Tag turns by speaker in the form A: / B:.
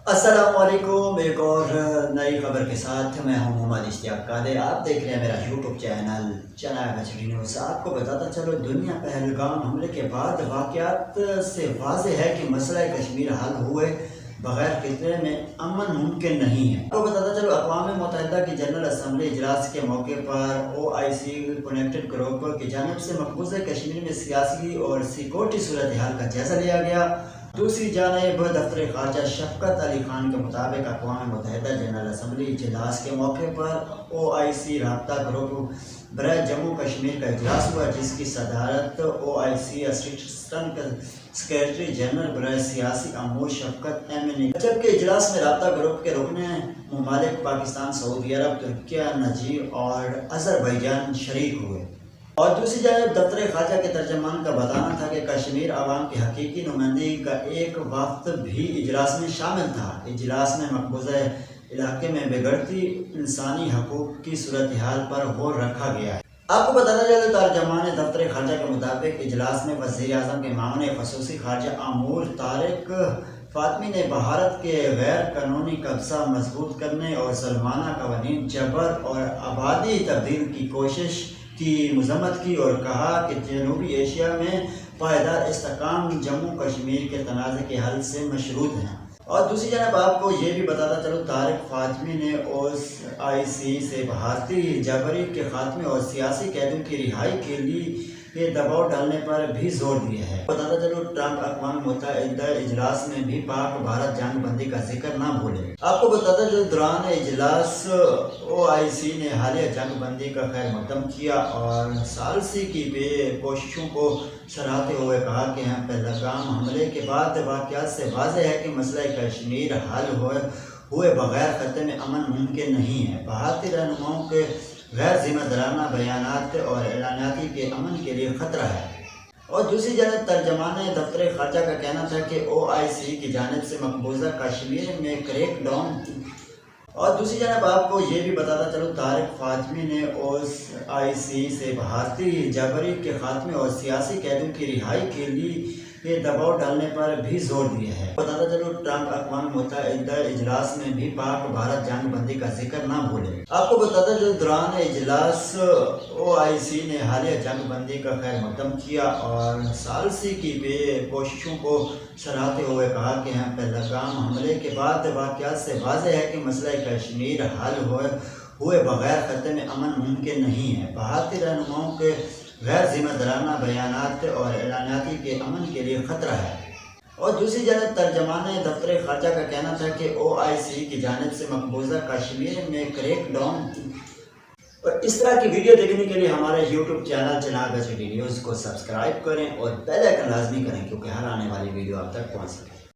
A: السلام علیکم، ایک اور نئی خبر کے ساتھ میں ہوں محمد اشتیاق قادر۔ آپ دیکھ رہے ہیں میرا یوٹیوب چینل چنائے بچڑی نیوز۔ آپ کو بتاتا چلو، دنیا پہلگام حملے کے بعد واقعات سے واضح ہے کہ مسئلہ کشمیر حل ہوئے بغیر خطے میں امن ممکن نہیں ہے۔ آپ کو بتاتا چلو، اقوام متحدہ کی جنرل اسمبلی اجلاس کے موقع پر OIC کنیکٹڈ گروپ کی جانب سے مقبوضہ کشمیر میں سیاسی اور سیکورٹی صورتحال کا جائزہ لیا گیا۔ دوسری جانب دفتر خارجہ شفقت علی خان کے مطابق اقوام متحدہ جنرل اسمبلی اجلاس کے موقع پر OIC رابطہ گروپ برائے جموں کشمیر کا اجلاس ہوا، جس کی صدارت OIC اسسٹنٹ سیکریٹری جنرل برائے سیاسی امور شفقت احمد نے، جبکہ اجلاس میں رابطہ گروپ کے رکن ممالک پاکستان، سعودی عرب، ترکیہ، نائجر اور آذربائیجان شریک ہوئے۔ اور دوسری جانب دفتر خارجہ کے ترجمان کا بتانا تھا کہ کشمیر عوام کی حقیقی نمائندگی کا ایک وفد بھی اجلاس میں شامل تھا۔ اجلاس میں مقبوضہ علاقے میں بگڑتی انسانی حقوق کی صورتحال پر غور رکھا گیا ہے۔ آپ کو بتانا چاہیے، ترجمان دفتر خارجہ کے مطابق اجلاس میں وزیر اعظم کے معاون خصوصی خارجہ امور طارق فاطمی نے بھارت کے غیر قانونی قبضہ مضبوط کرنے اور ظالمانہ قوانین جبر اور آبادی تبدیل کی کوشش کی مذمت کی اور کہا کہ جنوبی ایشیا میں پائیدار استحکام جموں کشمیر کے تنازع کے حل سے مشروط ہیں۔ اور دوسری جانب آپ کو یہ بھی بتاتا چلوں، طارق فاطمی نے OIC سے بھارتی جبری کے خاتمے اور سیاسی قیدیوں کی رہائی کے لیے دباؤ ڈالنے پر بھی زور دیا ہے۔ بتاتا چلو، ٹرمپ اقوام متحدہ اجلاس میں بھی پاک بھارت جنگ بندی کا ذکر نہ بھولے۔ آپ کو بتاتا چلو، دوران اجلاس OIC نے حالیہ جنگ بندی کا خیر مقدم کیا اور ثالثی کی بے کوششوں کو سراہتے ہوئے کہا کہ پہلگام حملے کے بعد واقعات سے واضح ہے کہ مسئلہ کشمیر حل ہوئے بغیر خطے میں امن ممکن نہیں ہے۔ بھارتی رہنماؤں کے غیر ذمہ دارانہ بیانات اور اعلانات کے امن کے لیے خطرہ ہے۔ اور دوسری جانب ترجمان دفتر خارجہ کا کہنا تھا کہ OIC کی جانب سے مقبوضہ کشمیر میں کریک ڈاؤن اور دوسری جانب آپ کو یہ بھی بتاتا چلوں، طارق فاطمی نے OIC سے بھارتی جبری کے خاتمے اور سیاسی قیدیوں کی رہائی کے لیے دباؤ ڈالنے پر بھی زور دیا ہے۔ بتاتا چلو، ٹرمپ اقوام متحدہ اجلاس میں بھی پاک بھارت جنگ بندی کا ذکر نہ بھولے۔ آپ کو بتاتا چلو، دوران اجلاس OIC نے حالیہ جنگ بندی کا خیر مقدم کیا اور ثالثی کی بے کوششوں کو سراہتے ہوئے کہا کہ پہلگام حملے کے بعد واقعات سے واضح ہے کہ مسئلہ کشمیر حل ہوئے بغیر خطے میں امن ممکن نہیں ہے۔ بھارتی رہنماؤں کے غیر ذمہ دارانہ بیانات اور اعلانات کے امن کے لیے خطرہ ہے۔ اور دوسری جانب ترجمان دفتر خارجہ کا کہنا تھا کہ OIC کی جانب سے مقبوضہ کشمیر میں کریک ڈاؤن اور اس طرح کی ویڈیو دیکھنے کے لیے ہمارے یوٹیوب چینل چنائے بچڑی نیوز کو سبسکرائب کریں اور بیل آئیکن لازمی کریں، کیونکہ ہر آنے والی ویڈیو آپ تک پہنچ سکے۔